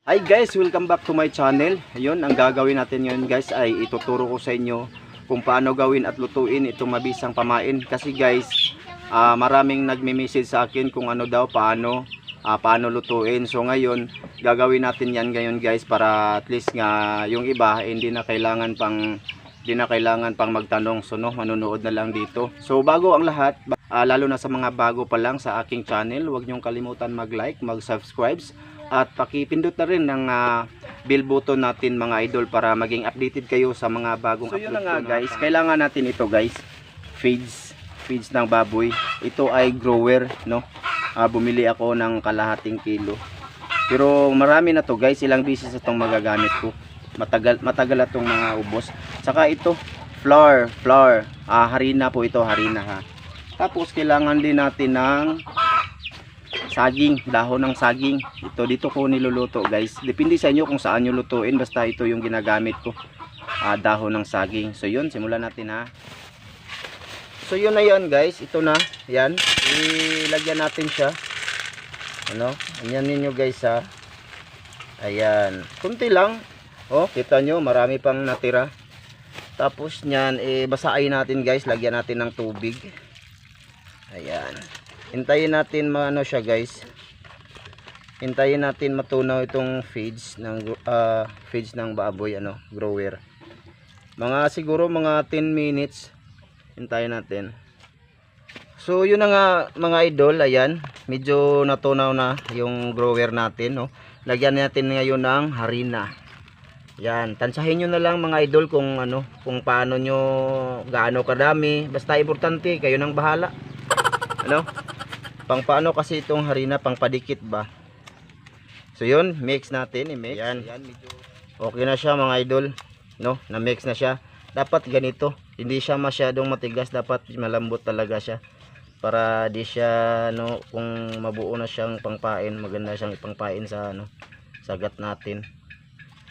Hi guys, welcome back to my channel. Ayun, ang gagawin natin ngayon guys ay ituturo ko sa inyo kung paano gawin at lutuin itong mabisang pamain. Kasi guys, maraming nagme-message sa akin kung ano daw, paano lutuin. So ngayon, gagawin natin yan ngayon guys para at least nga yung iba hindi na kailangan pang magtanong. So no, manunood na lang dito. So bago ang lahat, lalo na sa mga bago pa lang sa aking channel, huwag niyong kalimutan mag-like, mag-subscribe at pakipindot na rin ng bell button natin mga idol para maging updated kayo sa mga bagong upload. So yun na nga guys, kailangan natin ito guys, feeds ng baboy. Ito ay grower, no. Bumili ako ng kalahating kilo. Pero marami na to guys, ilang beses itong magagamit ko. Matagal itong mga ubos. Saka ito, flour, harina po ito, harina ha. Tapos kailangan din natin ng saging, dahon ng saging. Ito dito ko niluluto guys. Depende sa inyo kung saan nyo lutuin, basta ito yung ginagamit ko. Dahon ng saging. So yun, simulan natin ha. So yun na yun guys, ito na. Yan, ilagyan natin siya. Ano? Anyan ninyo guys ha. Ayan, kunti lang. Oh, kita nyo, marami pang natira. Tapos nyan, basahin natin guys, lagyan natin ng tubig. Ayan. Hintayin natin maano siya guys. Hintayin natin matunaw itong feeds ng baboy, ano, grower. Siguro mga 10 minutes. Hintayin natin. So yun na nga mga idol, ayan, medyo natunaw na yung grower natin, no. Lagyan natin ngayon ng harina. Yan, tansahin nyo na lang mga idol kung paano nyo, gaano kadami. Basta importante, kayo nang bahala. Ano? Pang paano kasi itong harina, pang padikit ba? So yun, mix natin, i-mix. Yan. Okay na siya mga idol, no? Na-mix na siya. Dapat ganito, hindi siya masyadong matigas, dapat malambot talaga siya. Para di siya, kung mabuo na siyang pangpain, maganda siyang ipangpain sa sagat natin.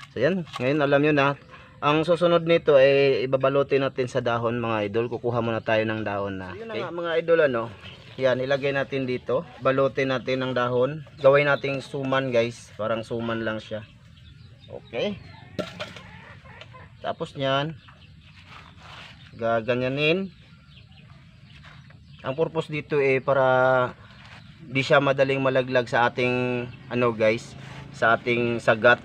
So yan, ngayon alam nyo na. Ang susunod nito ay ibabalutin natin sa dahon mga idol. Kukuha muna tayo ng dahon na. So, yun na nga, mga idol, yan, ilagay natin dito. Balutin natin ng dahon. Gawin nating suman guys. Parang suman lang siya. Okay. Tapos nyan, gaganyanin. Ang purpose dito para di siya madaling malaglag sa ating guys, sa ating sagat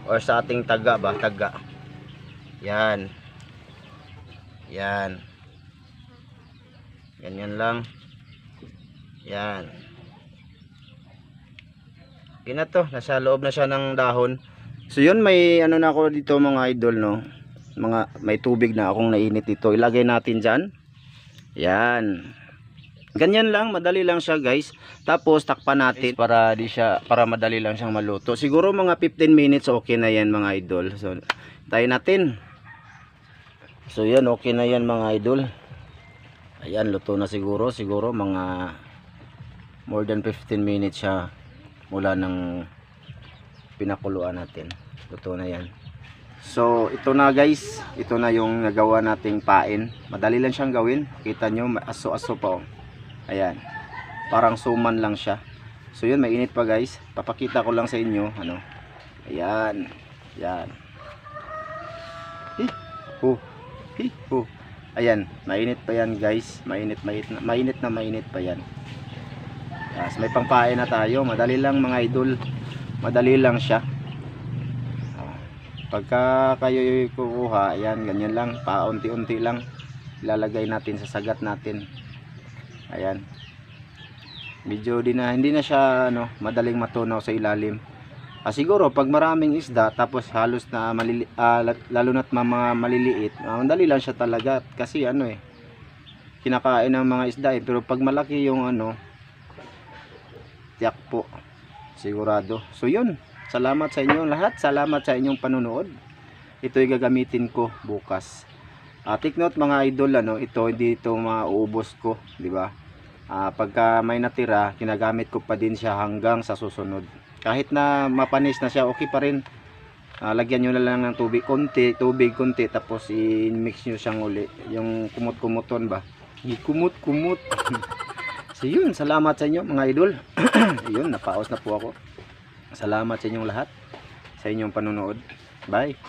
or sa ating taga. Yan. Yan. Ganyan lang. Yan. Okay na to, nasa loob na siya ng dahon. So yun, may na ako dito mga idol, no. May tubig na akong nainit dito. Ilagay natin diyan. Yan. Ganyan lang, madali lang siya guys. Tapos takpan natin para madali lang siyang maluto. Siguro mga 15 minutes okay na yan mga idol. So tayo natin. So yan, okay na yan mga idol. Ayan, luto na siguro mga more than 15 minutes siya mula ng pinakuluan natin. Luto na yan. So ito na guys, ito na yung nagawa nating pain. Madali lang siyang gawin. Kita nyo, aso-aso pa. Ayan, parang suman lang siya. So yun, mainit pa guys. Papakita ko lang sa inyo. Ayan. Yan. Ayan, mainit pa yan guys. Mainit pa yan. Yes, may pangpain na tayo. Madali lang mga idol. Madali lang siya. Pagka kayo kukuha, ayan, ganyan lang, paunti-unti lang ilalagay natin sa sagat natin. Ayan. Medyo hindi na siya madaling matunaw sa ilalim. Siguro pag maraming isda tapos halos na lalo na't mga maliliit, madali lang siya talaga kasi kinakain ng mga isda pero pag malaki yung tiyak po sigurado. So yun, salamat sa inyong lahat, salamat sa inyong panunood. Ito ay gagamitin ko bukas. Take note mga idol, ito hindi ito mauubos ko, di ba? Pagka may natira, kinagamit ko pa din siya hanggang sa susunod. Kahit na mapanis na siya, okay pa rin. Lagyan nyo na lang ng tubig konti, tapos i-mix nyo siyang uli. Yung kumot-kumuton ba? So yun, salamat sa inyo mga idol. Ayun, napaos na po ako. Salamat sa inyong lahat sa inyong panonood. Bye.